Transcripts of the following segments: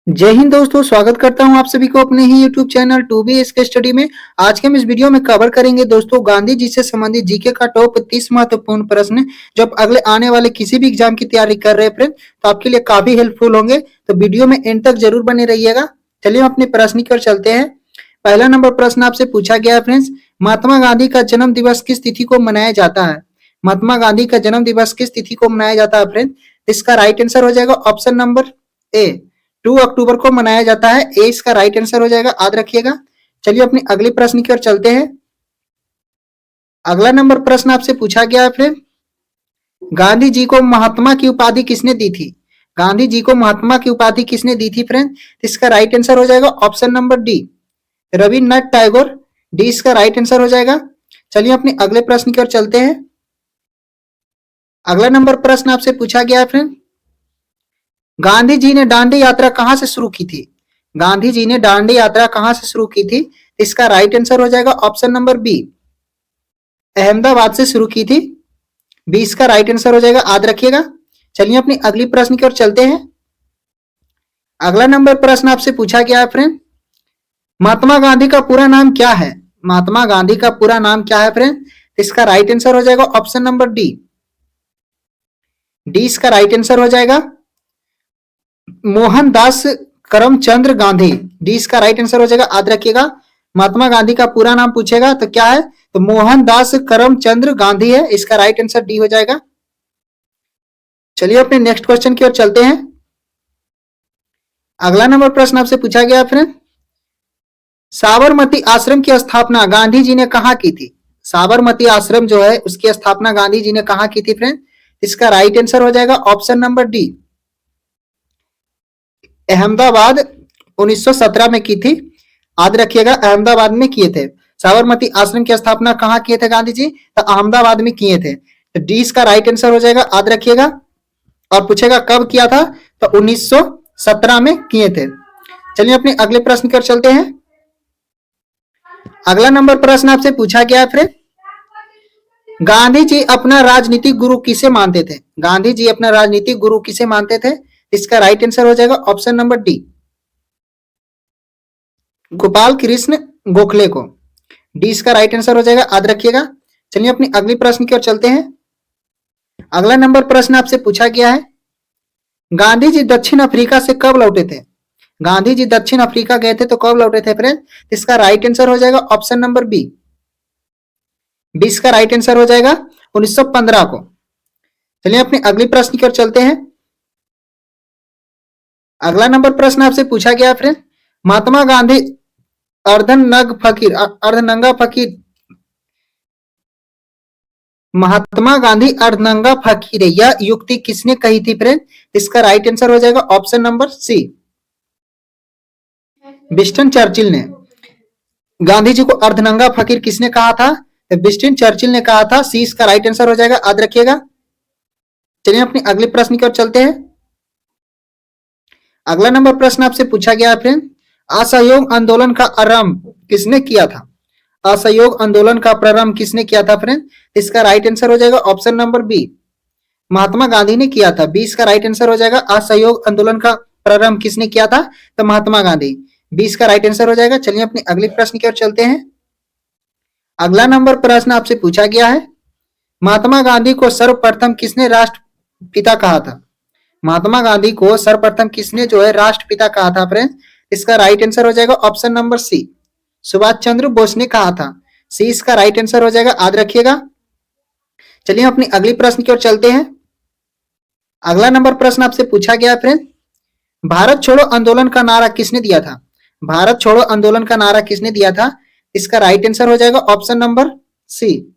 जय हिंद दोस्तों, स्वागत करता हूं आप सभी को अपने ही YouTube चैनल 2B के स्टडी में। आज के हम इस वीडियो में कवर करेंगे दोस्तों गांधी जी से संबंधित जीके का टॉप 30 महत्वपूर्ण प्रश्न जब अगले आने वाले किसी भी एग्जाम की तैयारी कर रहे हैं फ्रेंड, तो आपके लिए काफी हेल्पफुल होंगे। तो वीडियो में एंड तक जरूर बने रहिएगा। चलिए हम अपने प्रश्न की ओर चलते हैं। पहला नंबर प्रश्न आपसे पूछा गया है फ्रेंड्स, महात्मा गांधी का जन्म दिवस किस तिथि को मनाया जाता है? महात्मा गांधी का जन्म दिवस किस तिथि को मनाया जाता है फ्रेंड? इसका राइट आंसर हो जाएगा ऑप्शन नंबर ए, 2 अक्टूबर को मनाया जाता है। ए इसका राइट आंसर हो जाएगा, याद रखिएगा। चलिए अपने अगले प्रश्न की ओर चलते हैं। अगला नंबर प्रश्न आपसे पूछा गया है फ्रेंड, गांधी जी को महात्मा की उपाधि किसने दी थी? गांधी जी को महात्मा की उपाधि किसने दी थी फ्रेंड? इसका राइट आंसर हो जाएगा option number D, Rabindranath Tagore. D इसका राइट आंसर हो जाएगा। चलिए अपने अगले प्रश्न की ओर चलते हैं। अगला नंबर प्रश्न आपसे पूछा गया है फ्रेंड, गांधी जी ने दांडी यात्रा कहां से शुरू की थी? गांधी जी ने दांडी यात्रा कहां से शुरू की थी? इसका राइट आंसर हो जाएगा ऑप्शन नंबर बी, अहमदाबाद से शुरू की थी। बी इसका राइट आंसर हो जाएगा, याद रखिएगा। चलिए अपनी अगली प्रश्न की ओर चलते हैं। अगला नंबर प्रश्न आपसे पूछा गया है फ्रेंड, महात्मा गांधी का पूरा नाम क्या है? महात्मा गांधी का पूरा नाम क्या है फ्रेंड? इसका राइट आंसर हो जाएगा ऑप्शन नंबर डी, डी इसका राइट आंसर हो जाएगा मोहनदास करमचंद गांधी। डी इसका राइट आंसर हो जाएगा, याद रखिएगा। महात्मा गांधी का पूरा नाम पूछेगा तो क्या है, तो मोहनदास करमचंद गांधी है। इसका राइट आंसर डी हो जाएगा। चलिए अपने नेक्स्ट क्वेश्चन की ओर चलते हैं। अगला नंबर प्रश्न आपसे पूछा गया फ्रेंड, साबरमती आश्रम की स्थापना गांधी जी ने कहा की थी? साबरमती आश्रम जो है उसकी स्थापना गांधी जी ने कहा की थी फ्रेंड? इसका राइट आंसर हो जाएगा ऑप्शन नंबर डी, अहमदाबाद 1917 में की थी। याद रखिएगा, अहमदाबाद में किए थे। साबरमती आश्रम की स्थापना कहाँ किए थे गांधी जी? तो अहमदाबाद में किए थे। तो डी इसका राइट आंसर हो जाएगा, याद रखिएगा। और पूछेगा कब किया था, तो 1917 में किए थे। चलिए अपने अगले प्रश्न की ओर चलते हैं। अगला नंबर प्रश्न आपसे पूछा गया है फ्रेंड, गांधी जी अपना राजनीतिक गुरु किसे मानते थे? गांधी जी अपना राजनीतिक गुरु किसे मानते थे? इसका राइट आंसर हो जाएगा option number D, Gopal Krishna Gokhale को। डी इसका राइट आंसर हो जाएगा, याद रखिएगा। चलिए अपनी अगली प्रश्न की ओर चलते हैं। अगला नंबर प्रश्न आपसे पूछा गया है, गांधी जी दक्षिण अफ्रीका से कब लौटे थे? गांधी जी दक्षिण अफ्रीका गए थे तो कब लौटे थे फ्रेंड? इसका राइट आंसर हो जाएगा ऑप्शन नंबर बी, 20 का राइट आंसर हो जाएगा 1915 को। चलिए अपने अगली प्रश्न की ओर चलते हैं। अगला नंबर प्रश्न आपसे पूछा गया फ्रेंड, महात्मा गांधी अर्धनंगा फकीर, महात्मा गांधी अर्धनंगा फकीर, यह युक्ति किसने कही थी फ्रेंड? इसका राइट आंसर हो जाएगा option number C, Winston Churchill ने। गांधी जी को अर्धनंगा फकीर किसने कहा था? विंस्टन चर्चिल ने कहा था। सी इसका राइट आंसर हो जाएगा, याद रखिएगा। चलिए अपने अगले प्रश्न की ओर चलते हैं। अगला नंबर प्रश्न आपसे पूछा गया है फ्रेंड, असहयोग आंदोलन का आरंभ किसने किया था? असहयोग आंदोलन का प्रारंभ किसने किया था फ्रेंड? इसका राइट आंसर हो जाएगा option number B, Mahatma Gandhi ने किया था। बी इसका राइट आंसर हो जाएगा, असहयोग आंदोलन का प्रारंभ किसने किया था? तो महात्मा गांधी। 20 का राइट आंसर हो जाएगा। चलिए अपने अगले प्रश्न की ओर चलते हैं। अगला नंबर प्रश्न आपसे पूछा गया है, महात्मा गांधी को सर्वप्रथम किसने राष्ट्रपिता कहा था? महात्मा गांधी को सर्वप्रथम किसने जो है राष्ट्रपिता कहा था फ्रेंड? इसका राइट आंसर हो जाएगा ऑप्शन नंबर सी, सुभाष चंद्र बोस ने कहा था। सी इसका राइट आंसर हो जाएगा, याद रखिएगा। चलिए अपनी अगली प्रश्न की ओर चलते हैं। अगला नंबर प्रश्न आपसे पूछा गया फ्रेंड, भारत छोड़ो आंदोलन का नारा किसने दिया था? भारत छोड़ो आंदोलन का नारा किसने दिया था? इसका राइट आंसर हो जाएगा ऑप्शन नंबर सी,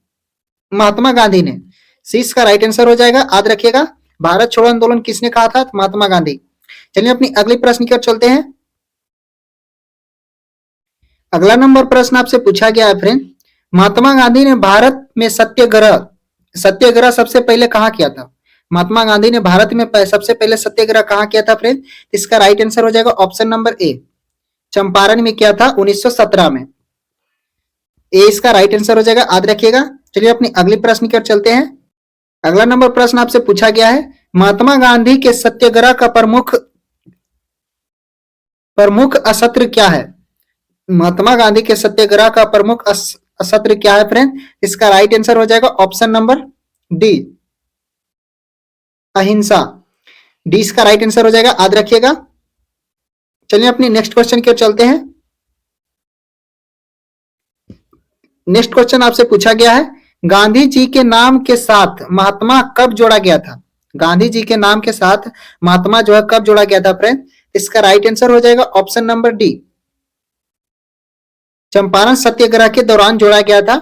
महात्मा गांधी ने। सी इसका राइट आंसर हो जाएगा, याद रखिएगा। भारत छोड़ो आंदोलन किसने कहा था? महात्मा गांधी। चलिए अपनी अगली प्रश्न की ओर चलते हैं। अगला नंबर प्रश्न आपसे पूछा गया है फ्रेंड, महात्मा गांधी ने भारत में सत्याग्रह सत्याग्रह सबसे पहले कहाँ किया था? महात्मा गांधी ने भारत में सबसे पहले सत्याग्रह कहाँ किया था फ्रेंड? इसका राइट आंसर हो जाएगा ऑप्शन नंबर ए, चंपारण में किया था 1917 में। ए इसका राइट आंसर हो जाएगा, याद रखिएगा। चलिए अपनी अगली प्रश्न की ओर चलते हैं। अगला नंबर प्रश्न आपसे पूछा गया है, महात्मा गांधी के सत्याग्रह का प्रमुख प्रमुख असत्र क्या है? महात्मा गांधी के सत्याग्रह का प्रमुख असत्र क्या है फ्रेंड? इसका राइट आंसर हो जाएगा ऑप्शन नंबर डी, अहिंसा। डी इसका राइट आंसर हो जाएगा, याद रखिएगा। चलिए अपनी नेक्स्ट क्वेश्चन की ओर चलते हैं। नेक्स्ट क्वेश्चन आपसे पूछा गया है, गांधी जी के नाम के साथ महात्मा कब जोड़ा गया था? गांधी जी के नाम के साथ महात्मा जो है कब जोड़ा गया था फ्रेंड? इसका राइट आंसर हो जाएगा ऑप्शन नंबर डी, चंपारण सत्याग्रह के दौरान जोड़ा गया था।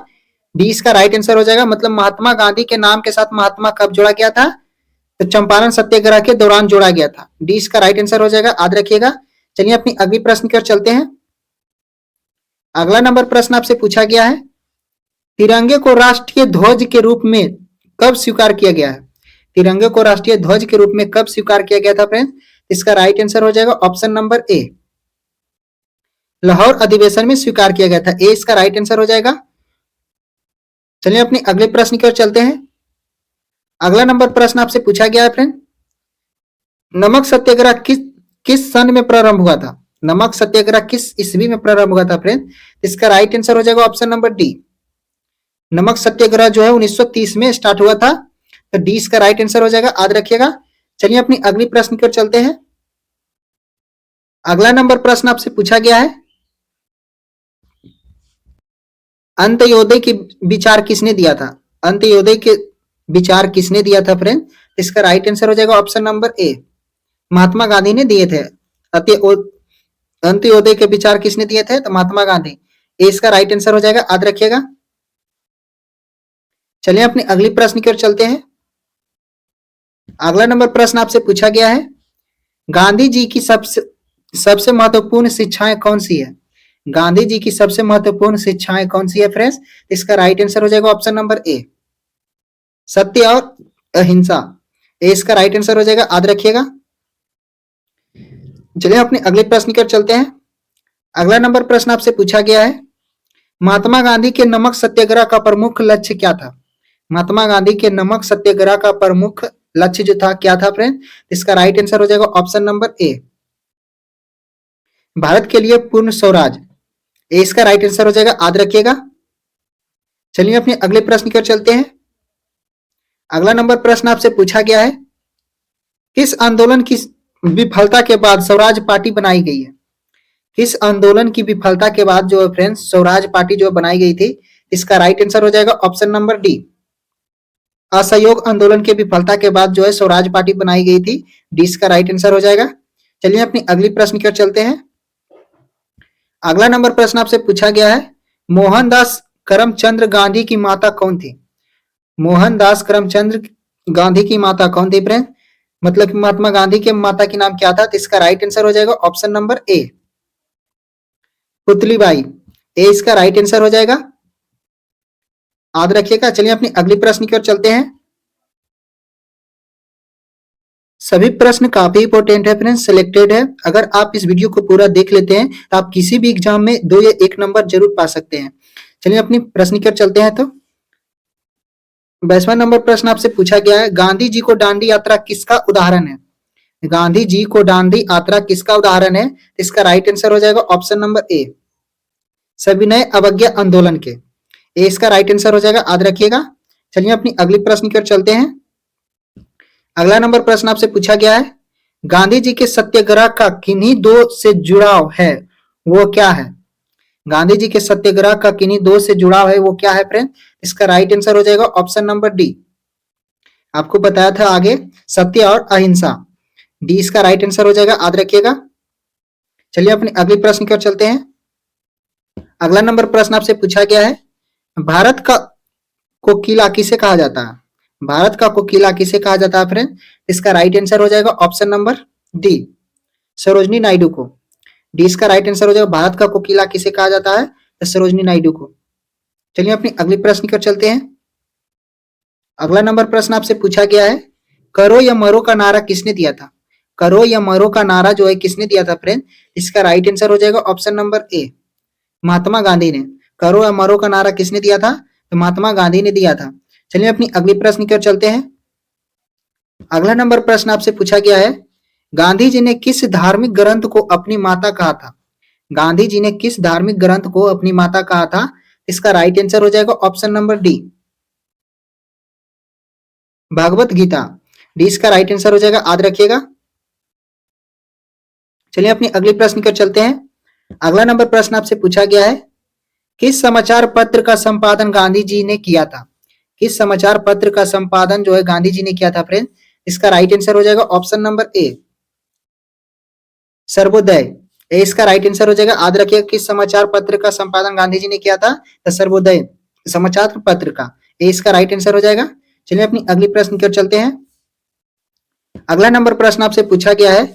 डी इसका राइट आंसर हो जाएगा, मतलब महात्मा गांधी के नाम के साथ महात्मा कब जोड़ा गया था? तो चंपारण सत्याग्रह के दौरान जोड़ा गया था। डी इसका राइट आंसर हो जाएगा, याद रखिएगा। चलिए अपनी अगली प्रश्न की ओर चलते हैं। अगला नंबर प्रश्न आपसे पूछा गया है, तिरंगे को राष्ट्रीय ध्वज के रूप में कब स्वीकार किया गया है? तिरंगे को राष्ट्रीय ध्वज के रूप में कब स्वीकार किया गया था फ्रेंड्स? इसका राइट आंसर हो जाएगा ऑप्शन नंबर ए, लाहौर अधिवेशन में स्वीकार किया गया था। ए इसका राइट आंसर हो जाएगा। चलिए अपने अगले प्रश्न की ओर चलते हैं। अगला नंबर प्रश्न आपसे पूछा गया है फ्रेंड, नमक सत्याग्रह किस सन में प्रारंभ हुआ था? नमक सत्याग्रह किस ईस्वी में प्रारंभ हुआ था फ्रेंड? इसका राइट आंसर हो जाएगा ऑप्शन नंबर डी, नमक सत्याग्रह जो है 1930 में स्टार्ट हुआ था। तो डी इसका राइट आंसर हो जाएगा, याद रखिएगा। चलिए अपनी अगली प्रश्न की ओर चलते हैं। अगला नंबर प्रश्न आपसे पूछा गया है, अंत्योदय के विचार किसने दिया था? अंत्योदय के विचार किसने दिया था फ्रेंड? इसका राइट आंसर हो जाएगा ऑप्शन नंबर ए, महात्मा गांधी ने दिए थे। अंत्योदय के विचार किसने दिए थे? तो महात्मा गांधी। ए इसका राइट आंसर हो जाएगा, याद रखिएगा। चलिए अपनी अगली प्रश्न की ओर चलते हैं। अगला नंबर प्रश्न आपसे पूछा गया है, गांधी जी की सबसे महत्वपूर्ण शिक्षाएं कौन सी है? गांधी जी की सबसे महत्वपूर्ण शिक्षाएं कौन सी है फ्रेंड्स? इसका राइट आंसर हो जाएगा ऑप्शन नंबर ए, सत्य और अहिंसा। ए इसका राइट आंसर हो जाएगा, याद रखिएगा। चलिए अपने अगले प्रश्न की ओर चलते हैं। अगला नंबर प्रश्न आपसे पूछा गया है, महात्मा गांधी के नमक सत्याग्रह का प्रमुख लक्ष्य क्या था? महात्मा गांधी के नमक सत्याग्रह का प्रमुख लक्ष्य जो था क्या था फ्रेंड? इसका राइट आंसर हो जाएगा ऑप्शन नंबर ए, भारत के लिए पूर्ण स्वराज। ए इसका राइट आंसर हो जाएगा, याद रखिएगा। चलिए अपने अगले प्रश्न की ओर चलते हैं। अगला नंबर प्रश्न आपसे पूछा गया है, किस आंदोलन की विफलता के बाद स्वराज पार्टी बनाई गई है? किस आंदोलन की विफलता के बाद जो है फ्रेंड्स स्वराज पार्टी जो बनाई गई थी? इसका राइट आंसर हो जाएगा ऑप्शन नंबर डी, असहयोग आंदोलन के विफलता के बाद जो है स्वराज पार्टी बनाई गई थी। डी इसका राइट आंसर हो जाएगा। चलिए अपनी अगली प्रश्न की ओर चलते हैं। अगला नंबर प्रश्न आपसे पूछा गया है, मोहनदास करमचंद गांधी की माता कौन थी? मोहनदास करमचंद गांधी की माता कौन थी फ्रेंड? मतलब कि महात्मा गांधी के माता की नाम क्या था? तो इसका राइट आंसर हो जाएगा ऑप्शन नंबर ए, पुतलीबाई। ए इसका राइट आंसर हो जाएगा, याद रखिएगा। चलिए अपनी अगली प्रश्न की ओर चलते हैं। सभी प्रश्न काफी इंपॉर्टेंट है फ्रेंड्स, सिलेक्टेड है। अगर आप इस वीडियो को पूरा देख लेते हैं तो आप किसी भी एग्जाम में 2 या 1 नंबर जरूर पा सकते हैं। चलिए अपनी प्रश्न की ओर चलते हैं। तो 22वां नंबर प्रश्न आपसे पूछा गया है, गांधी जी को दांडी यात्रा किसका उदाहरण है? गांधी जी को दांडी यात्रा किसका उदाहरण है? इसका राइट आंसर हो जाएगा ऑप्शन नंबर ए, सविनय अवज्ञा आंदोलन के। ए इसका राइट आंसर हो जाएगा, याद रखिएगा। चलिए अपनी अगली प्रश्न की ओर चलते हैं। अगला नंबर प्रश्न आपसे पूछा गया है, गांधी जी के सत्याग्रह का किन्हीं 2 से जुड़ाव है, वो क्या है? गांधी जी के सत्याग्रह का किन्हीं 2 से जुड़ाव है, वो क्या है फ्रेंड? इसका राइट आंसर हो जाएगा ऑप्शन नंबर डी, आपको बताया था आगे, सत्य और अहिंसा। डी इसका राइट आंसर हो जाएगा, याद रखिएगा। चलिए अपने अगले प्रश्न की ओर चलते हैं। अगला नंबर प्रश्न आपसे पूछा गया है, भारत का कोकिला किसे कहा जाता है? भारत का कोकिला किसे कहा जाता है फ्रेंड? इसका राइट आंसर हो जाएगा option number D, Sarojini Naidu को। डी इसका राइट आंसर हो जाएगा, भारत का कोकिला किसे कहा जाता है? तो सरोजनी नायडू को। चलिए अपनी अगली प्रश्न की ओर चलते हैं। अगला नंबर प्रश्न आपसे पूछा गया है, करो या मरो का नारा किसने दिया था? करो या मरो का नारा जो है किसने दिया था फ्रेंड? इसका राइट आंसर हो जाएगा ऑप्शन नंबर ए, महात्मा गांधी ने। करो या मरो का नारा किसने दिया था? तो महात्मा गांधी ने दिया था। चलिए अपनी अगली प्रश्न की ओर चलते हैं। अगला नंबर प्रश्न आपसे पूछा गया है, गांधी जी ने किस धार्मिक ग्रंथ को अपनी माता कहा था? गांधी जी ने किस धार्मिक ग्रंथ को अपनी माता कहा था? इसका राइट आंसर हो जाएगा option number D, Bhagavad Gita. D इसका राइट आंसर हो जाएगा, याद रखिएगा। चलिए अपनी अगले प्रश्न की ओर चलते हैं। अगला नंबर प्रश्न आपसे पूछा गया है, किस समाचार पत्र का संपादन गांधी जी ने किया था? किस समाचार पत्र का संपादन जो है गांधी जी ने किया था फ्रेंड? इसका राइट आंसर हो जाएगा ऑप्शन नंबर ए, सर्वोदय। ए इसका राइट आंसर हो जाएगा, याद रखिएगा। किस समाचार पत्र का संपादन गांधी जी ने किया था? तो सर्वोदय समाचार पत्र का। ए इसका राइट आंसर हो जाएगा। चलिए अपनी अगली प्रश्न की ओर चलते हैं। अगला नंबर प्रश्न आपसे पूछा गया है,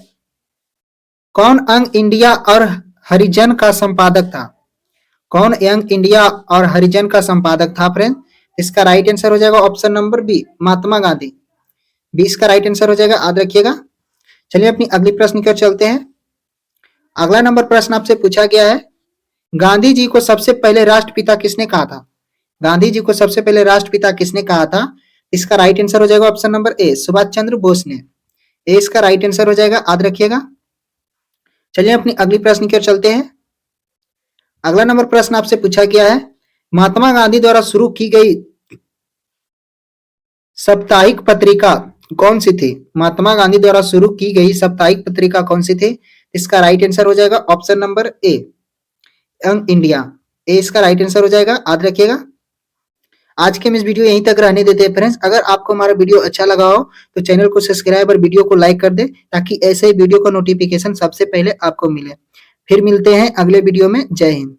कौन यंग इंडिया और हरिजन का संपादक था? कौन यंग इंडिया और हरिजन का संपादक था फ्रेंड? इसका राइट आंसर हो जाएगा option number B, Mahatma Gandhi. B इसका राइट आंसर हो जाएगा, याद रखिएगा। चलिए अपनी अगली प्रश्न की ओर चलते हैं। अगला नंबर प्रश्न आपसे पूछा गया है, गांधी जी को सबसे पहले राष्ट्रपिता किसने कहा था? गांधी जी को सबसे पहले राष्ट्रपिता किसने कहा था? इसका राइट आंसर हो जाएगा ऑप्शन नंबर ए, सुभाष चंद्र बोस ने। ए इसका राइट आंसर हो जाएगा, याद रखिएगा। चलिए अपनी अगली प्रश्न की ओर चलते हैं। अगला नंबर प्रश्न आपसे पूछा गया है, महात्मा गांधी द्वारा शुरू की गई साप्ताहिक पत्रिका कौन सी थी? महात्मा गांधी द्वारा शुरू की गई साप्ताहिक पत्रिका कौन सी थी? इसका राइट आंसर हो जाएगा option number A, Young India. A इसका राइट आंसर हो जाएगा, याद रखिएगा। आज के हम इस वीडियो यहीं तक रहने देते हैं फ्रेंड्स। अगर आपको हमारा वीडियो अच्छा लगा हो तो चैनल को सब्सक्राइब और वीडियो को लाइक कर दे, ताकि ऐसे ही वीडियो का नोटिफिकेशन सबसे पहले आपको मिले। फिर मिलते हैं अगले वीडियो में। जय हिंद।